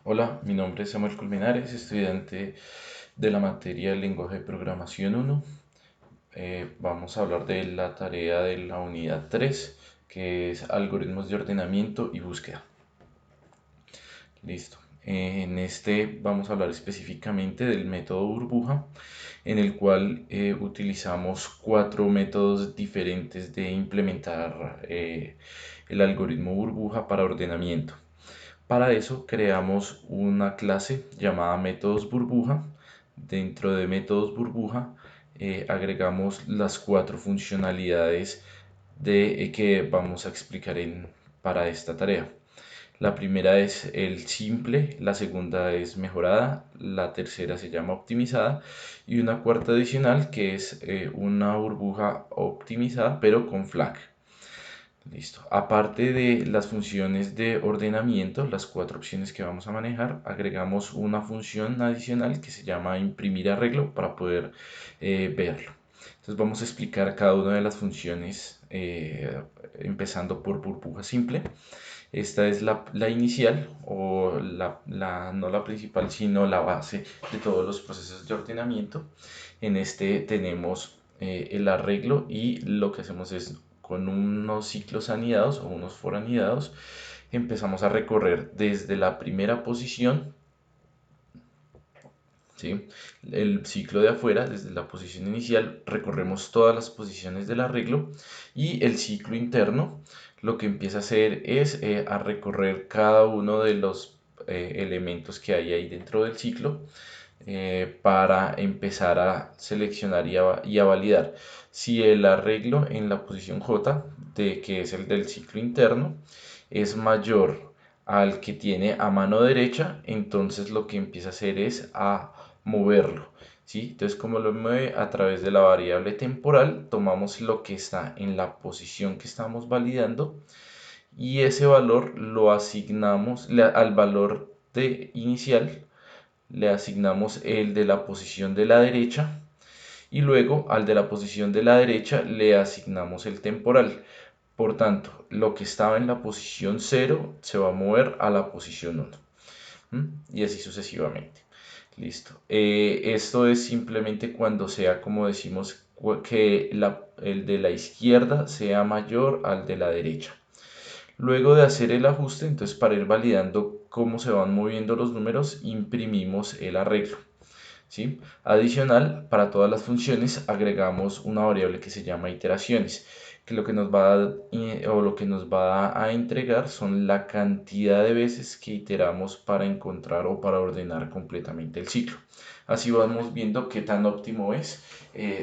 Hola, mi nombre es Samuel Colmenares, estudiante de la materia de lenguaje de programación 1. Vamos a hablar de la tarea de la unidad 3, que es algoritmos de ordenamiento y búsqueda. Listo. En este vamos a hablar específicamente del método burbuja, en el cual utilizamos cuatro métodos diferentes de implementar el algoritmo burbuja para ordenamiento. Para eso creamos una clase llamada métodos burbuja. Dentro de métodos burbuja agregamos las cuatro funcionalidades que vamos a explicar para esta tarea. La primera es el simple, la segunda es mejorada, la tercera se llama optimizada y una cuarta adicional que es una burbuja optimizada pero con flag. Listo. Aparte de las funciones de ordenamiento, las cuatro opciones que vamos a manejar, agregamos una función adicional que se llama imprimir arreglo para poder verlo. Entonces vamos a explicar cada una de las funciones empezando por burbuja simple. Esta es la inicial o no la principal, sino la base de todos los procesos de ordenamiento. En este tenemos el arreglo y lo que hacemos es con unos ciclos anidados o unos for anidados empezamos a recorrer desde la primera posición, ¿sí? El ciclo de afuera, desde la posición inicial, recorremos todas las posiciones del arreglo y el ciclo interno lo que empieza a hacer es a recorrer cada uno de los elementos que hay ahí dentro del ciclo para empezar a seleccionar y a validar si el arreglo en la posición J, que es el del ciclo interno, es mayor al que tiene a mano derecha, entonces lo que empieza a hacer es a moverlo. ¿Sí? Entonces, como lo mueve a través de la variable temporal, tomamos lo que está en la posición que estamos validando y ese valor lo asignamos al valor de inicial, le asignamos el de la posición de la derecha y luego al de la posición de la derecha le asignamos el temporal. Por tanto, lo que estaba en la posición 0 se va a mover a la posición 1. Y así sucesivamente. Listo. Esto es simplemente cuando sea, como decimos, que el de la izquierda sea mayor al de la derecha. Luego de hacer el ajuste, entonces para ir validando cómo se van moviendo los números, imprimimos el arreglo. ¿Sí? Adicional, para todas las funciones agregamos una variable que se llama iteraciones, que lo que nos va o lo que nos va a entregar son la cantidad de veces que iteramos para encontrar o para ordenar completamente el ciclo. Así vamos viendo qué tan óptimo es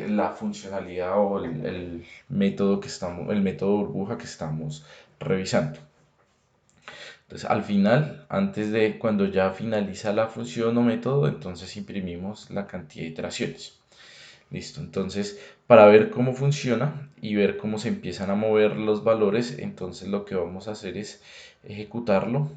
la funcionalidad o el método el método burbuja que estamos revisando. Entonces, al final, antes de cuando ya finaliza la función o método, entonces imprimimos la cantidad de iteraciones. Listo, entonces para ver cómo funciona y ver cómo se empiezan a mover los valores, entonces lo que vamos a hacer es ejecutarlo.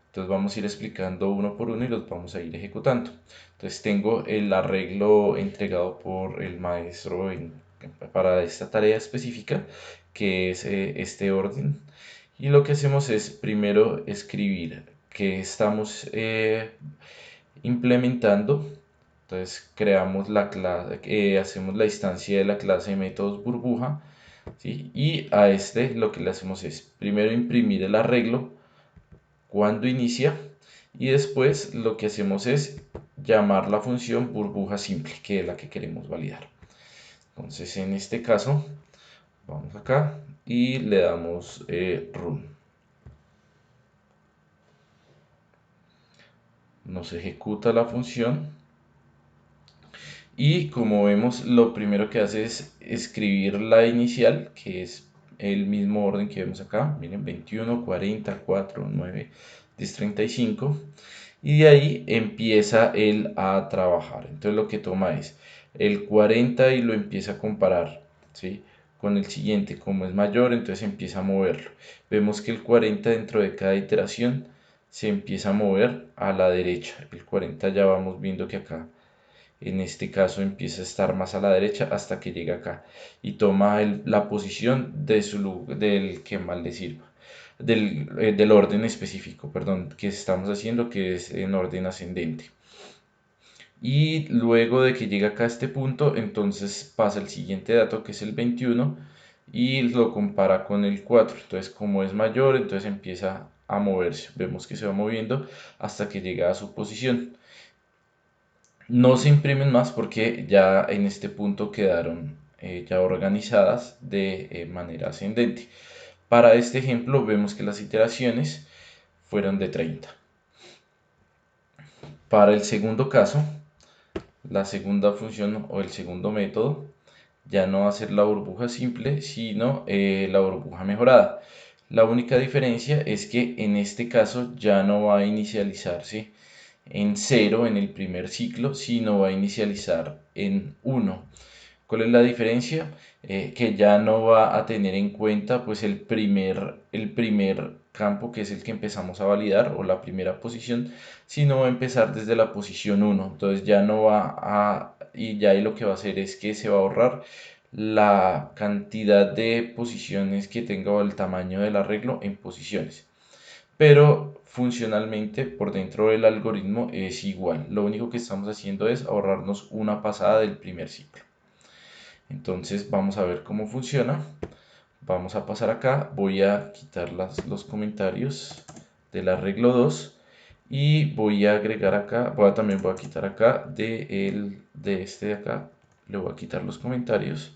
Entonces vamos a ir explicando uno por uno y los vamos a ir ejecutando. Entonces tengo el arreglo entregado por el maestro para esta tarea específica, que es este orden. Y lo que hacemos es primero escribir que estamos implementando. Entonces creamos la clase, hacemos la instancia de la clase de métodos burbuja, ¿sí? Y a este lo que le hacemos es primero imprimir el arreglo cuando inicia y después lo que hacemos es llamar la función burbuja simple, que es la que queremos validar. Entonces en este caso vamos acá y le damos run. Nos ejecuta la función y como vemos lo primero que hace es escribir la inicial, que es el mismo orden que vemos acá, miren, 21, 40, 4, 9, 10, 35, y de ahí empieza él a trabajar. Entonces lo que toma es el 40 y lo empieza a comparar, ¿sí? Con el siguiente, como es mayor, entonces empieza a moverlo. Vemos que el 40 dentro de cada iteración se empieza a mover a la derecha. El 40 ya vamos viendo que acá en este caso empieza a estar más a la derecha hasta que llega acá y toma la posición del que más le sirva. del orden específico, perdón, que estamos haciendo, que es en orden ascendente. Y luego de que llega acá a este punto, entonces pasa el siguiente dato, que es el 21, y lo compara con el 4. Entonces, como es mayor, entonces empieza a moverse. Vemos que se va moviendo hasta que llega a su posición. No se imprimen más porque ya en este punto quedaron ya organizadas de manera ascendente. Para este ejemplo vemos que las iteraciones fueron de 30. Para el segundo caso, la segunda función o el segundo método ya no va a ser la burbuja simple, sino la burbuja mejorada. La única diferencia es que en este caso ya no va a inicializarse en 0 en el primer ciclo, sino va a inicializar en 1. ¿Cuál es la diferencia? Que ya no va a tener en cuenta pues el primer campo, que es el que empezamos a validar, o la primera posición, sino va a empezar desde la posición 1. Entonces ya no va y ya ahí lo que va a hacer es que se va a ahorrar la cantidad de posiciones que tenga, o el tamaño del arreglo en posiciones. Pero funcionalmente por dentro del algoritmo es igual. Lo único que estamos haciendo es ahorrarnos una pasada del primer ciclo. Entonces vamos a ver cómo funciona. Vamos a pasar acá, voy a quitar los comentarios del arreglo 2 y voy a agregar acá, también voy a quitar acá de este de acá, le voy a quitar los comentarios.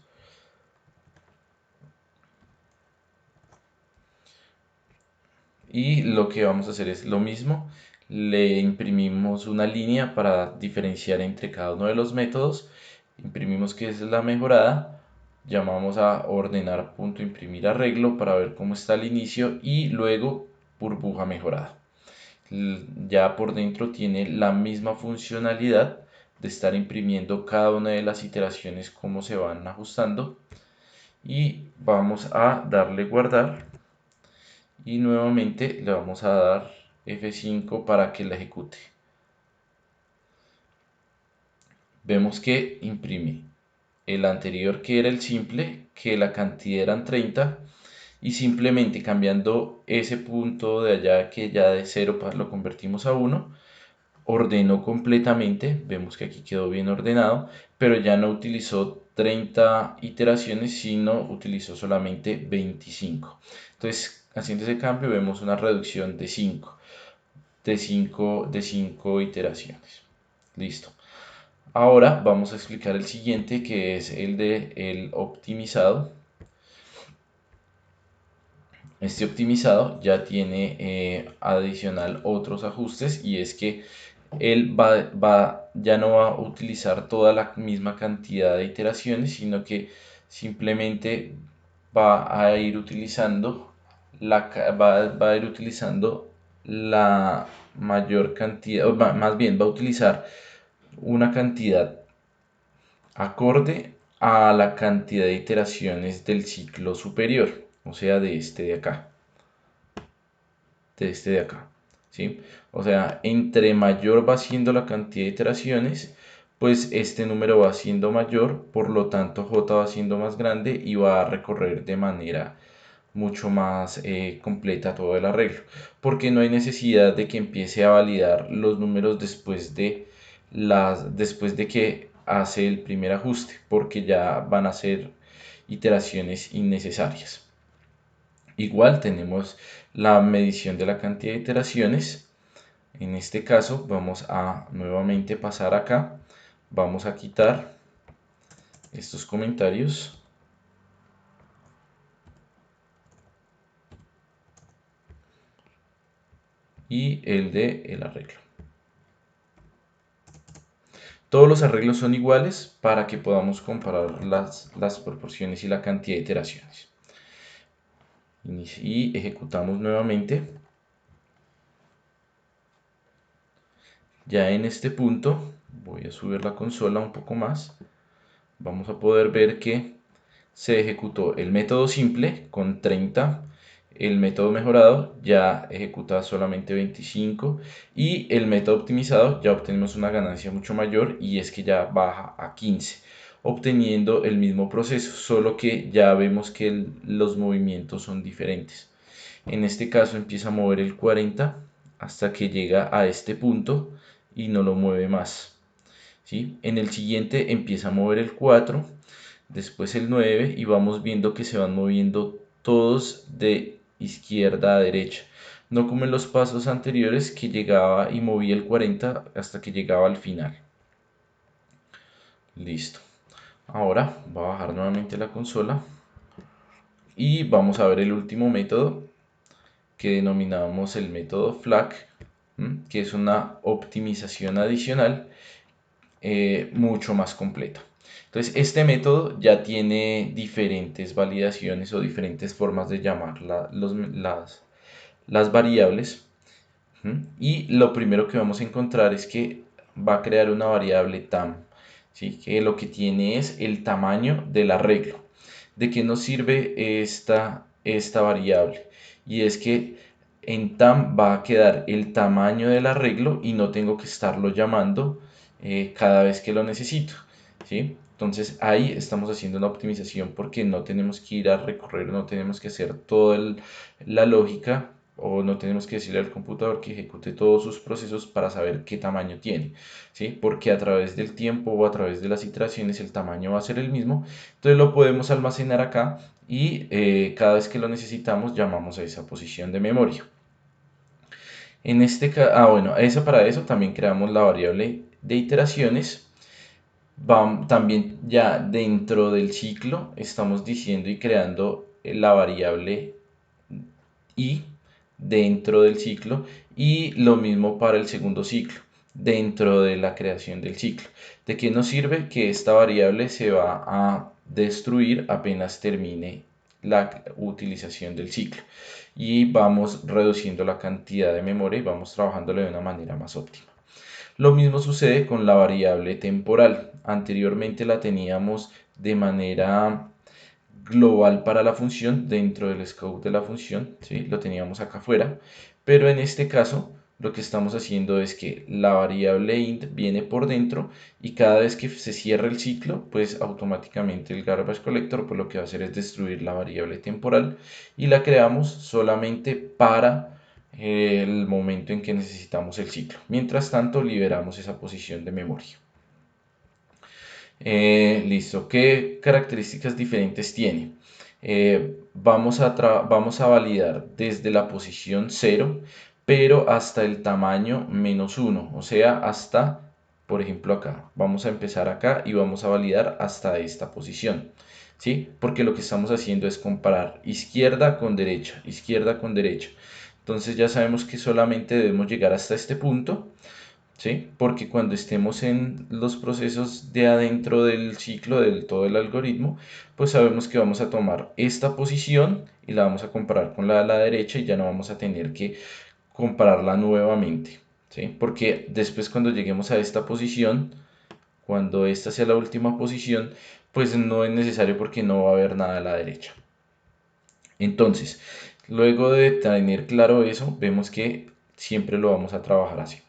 Y lo que vamos a hacer es lo mismo, le imprimimos una línea para diferenciar entre cada uno de los métodos, imprimimos que es la mejorada, llamamos a ordenar punto imprimir arreglo para ver cómo está el inicio, y luego burbuja mejorada. Ya por dentro tiene la misma funcionalidad de estar imprimiendo cada una de las iteraciones, cómo se van ajustando, y vamos a darle guardar y nuevamente le vamos a dar F5 para que la ejecute. Vemos que imprime el anterior, que era el simple, que la cantidad eran 30, y simplemente cambiando ese punto de allá, que ya de 0 lo convertimos a 1, ordenó completamente. Vemos que aquí quedó bien ordenado, pero ya no utilizó 30 iteraciones, sino utilizó solamente 25. Entonces, haciendo ese cambio, vemos una reducción de 5 iteraciones. Listo. Ahora vamos a explicar el siguiente, que es el de el optimizado. Este optimizado ya tiene adicional otros ajustes, y es que él ya no va a utilizar toda la misma cantidad de iteraciones, sino que simplemente va a ir utilizando la mayor cantidad, o más bien va a utilizar una cantidad acorde a la cantidad de iteraciones del ciclo superior, o sea, de este de acá, ¿sí? O sea, entre mayor va siendo la cantidad de iteraciones, pues este número va siendo mayor, por lo tanto J va siendo más grande y va a recorrer de manera mucho más completa todo el arreglo, porque no hay necesidad de que empiece a validar los números después de que hace el primer ajuste, porque ya van a ser iteraciones innecesarias. Igual tenemos la medición de la cantidad de iteraciones. En este caso vamos a nuevamente pasar acá, vamos a quitar estos comentarios y el de el arreglo. Todos los arreglos son iguales para que podamos comparar las proporciones y la cantidad de iteraciones. Y ejecutamos nuevamente. Ya en este punto voy a subir la consola un poco más. Vamos a poder ver que se ejecutó el método simple con 30, el método mejorado ya ejecuta solamente 25, y el método optimizado ya obtenemos una ganancia mucho mayor, y es que ya baja a 15, obteniendo el mismo proceso, solo que ya vemos que los movimientos son diferentes. En este caso empieza a mover el 40 hasta que llega a este punto y no lo mueve más. ¿Sí? En el siguiente empieza a mover el 4, después el 9 y vamos viendo que se van moviendo todos de izquierda a derecha. No como en los pasos anteriores que llegaba y movía el 40 hasta que llegaba al final. Listo. Ahora va a bajar nuevamente la consola y vamos a ver el último método que denominamos el método FLAC, que es una optimización adicional mucho más completa. Entonces, este método ya tiene diferentes validaciones o diferentes formas de llamar las variables. Y lo primero que vamos a encontrar es que va a crear una variable tam, ¿sí? Que lo que tiene es el tamaño del arreglo. ¿De qué nos sirve esta variable? Y es que en tam va a quedar el tamaño del arreglo y no tengo que estarlo llamando cada vez que lo necesito, ¿sí? Entonces ahí estamos haciendo una optimización porque no tenemos que ir a recorrer, no tenemos que hacer toda la lógica o no tenemos que decirle al computador que ejecute todos sus procesos para saber qué tamaño tiene, ¿sí? Porque a través del tiempo o a través de las iteraciones el tamaño va a ser el mismo, entonces lo podemos almacenar acá y cada vez que lo necesitamos llamamos a esa posición de memoria. En este caso, bueno, para eso también creamos la variable de iteraciones. También ya dentro del ciclo estamos diciendo y creando la variable i dentro del ciclo y lo mismo para el segundo ciclo dentro de la creación del ciclo. ¿De qué nos sirve? Que esta variable se va a destruir apenas termine la utilización del ciclo y vamos reduciendo la cantidad de memoria y vamos trabajándolo de una manera más óptima. Lo mismo sucede con la variable temporal. Anteriormente la teníamos de manera global para la función dentro del scope de la función, ¿sí? Lo teníamos acá afuera, pero en este caso lo que estamos haciendo es que la variable int viene por dentro y cada vez que se cierra el ciclo, pues automáticamente el garbage collector pues lo que va a hacer es destruir la variable temporal y la creamos solamente para el momento en que necesitamos el ciclo. Mientras tanto, liberamos esa posición de memoria. Listo, ¿qué características diferentes tiene? Vamos a validar desde la posición 0, pero hasta el tamaño -1, o sea, hasta, por ejemplo, acá. Vamos a empezar acá y vamos a validar hasta esta posición, ¿sí? Porque lo que estamos haciendo es comparar izquierda con derecha, izquierda con derecha. Entonces ya sabemos que solamente debemos llegar hasta este punto, ¿sí? Porque cuando estemos en los procesos de adentro del ciclo del todo el algoritmo, pues sabemos que vamos a tomar esta posición y la vamos a comparar con la de la derecha y ya no vamos a tener que compararla nuevamente, ¿sí? Porque después cuando lleguemos a esta posición, cuando esta sea la última posición, pues no es necesario porque no va a haber nada a la derecha. Entonces, luego de tener claro eso, vemos que siempre lo vamos a trabajar así.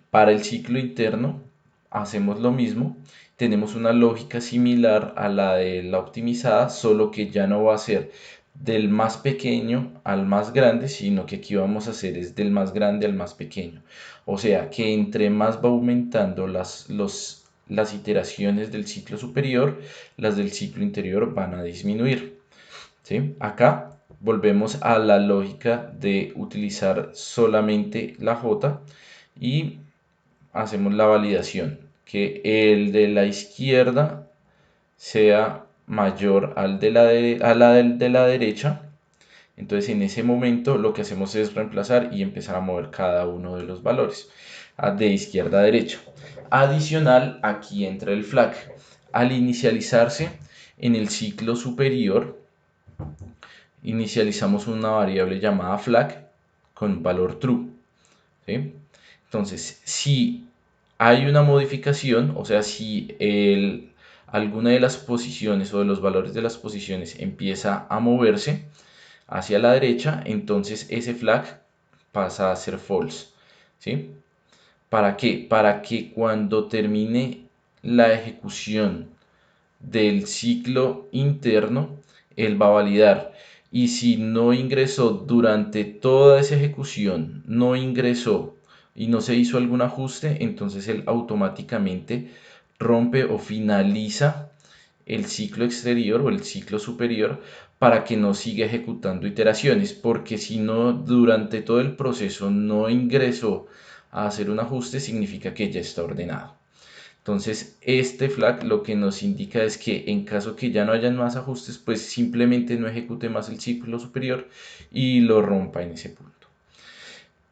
Para el ciclo interno hacemos lo mismo, tenemos una lógica similar a la de la optimizada, solo que ya no va a ser del más pequeño al más grande, sino que aquí vamos a hacer es del más grande al más pequeño. O sea que entre más va aumentando las iteraciones del ciclo superior, las del ciclo interior van a disminuir, ¿sí? Acá volvemos a la lógica de utilizar solamente la J y hacemos la validación, que el de la izquierda sea mayor al de la derecha. Entonces en ese momento lo que hacemos es reemplazar y empezar a mover cada uno de los valores de izquierda a derecha. Adicional, aquí entra el flag. Al inicializarse en el ciclo superior, inicializamos una variable llamada flag con valor true, ¿sí? Entonces, si hay una modificación, o sea, si alguna de las posiciones o de los valores de las posiciones empieza a moverse hacia la derecha, entonces ese flag pasa a ser false, ¿sí? ¿Para qué? Para que cuando termine la ejecución del ciclo interno, él va a validar y si no ingresó durante toda esa ejecución, no ingresó y no se hizo algún ajuste, entonces él automáticamente rompe o finaliza el ciclo exterior o el ciclo superior para que no siga ejecutando iteraciones, porque si no durante todo el proceso no ingresó a hacer un ajuste, significa que ya está ordenado. Entonces, este flag lo que nos indica es que en caso que ya no hayan más ajustes, pues simplemente no ejecute más el ciclo superior y lo rompa en ese punto.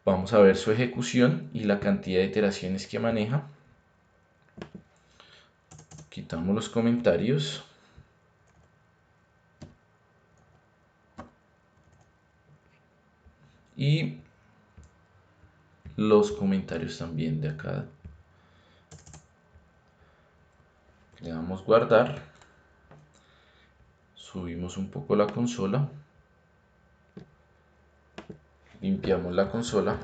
Vamos a ver su ejecución y la cantidad de iteraciones que maneja. Quitamos los comentarios. Y los comentarios también de acá. Le damos guardar. Subimos un poco la consola. Limpiamos la consola.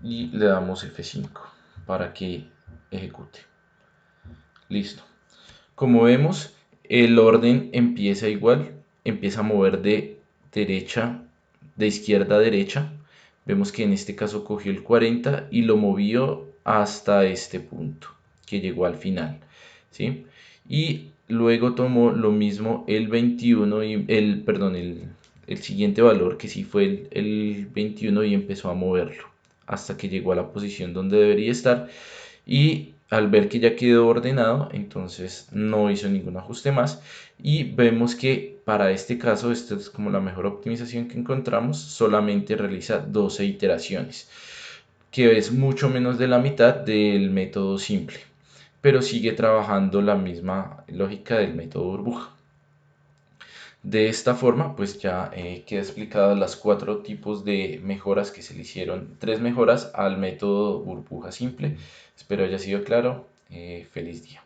Y le damos F5 para que ejecute. Listo. Como vemos, el orden empieza igual, empieza a mover de izquierda a derecha. Vemos que en este caso cogió el 40 y lo movió hasta este punto, que llegó al final, ¿sí? Y luego tomó lo mismo el 21 y el siguiente valor, que sí fue el 21, y empezó a moverlo hasta que llegó a la posición donde debería estar. Y al ver que ya quedó ordenado, entonces no hizo ningún ajuste más, y vemos que para este caso, esta es como la mejor optimización que encontramos, solamente realiza 12 iteraciones, que es mucho menos de la mitad del método simple, pero sigue trabajando la misma lógica del método burbuja. De esta forma, pues ya queda explicadas las 4 tipos de mejoras que se le hicieron, 3 mejoras al método burbuja simple. Espero haya sido claro. Feliz día.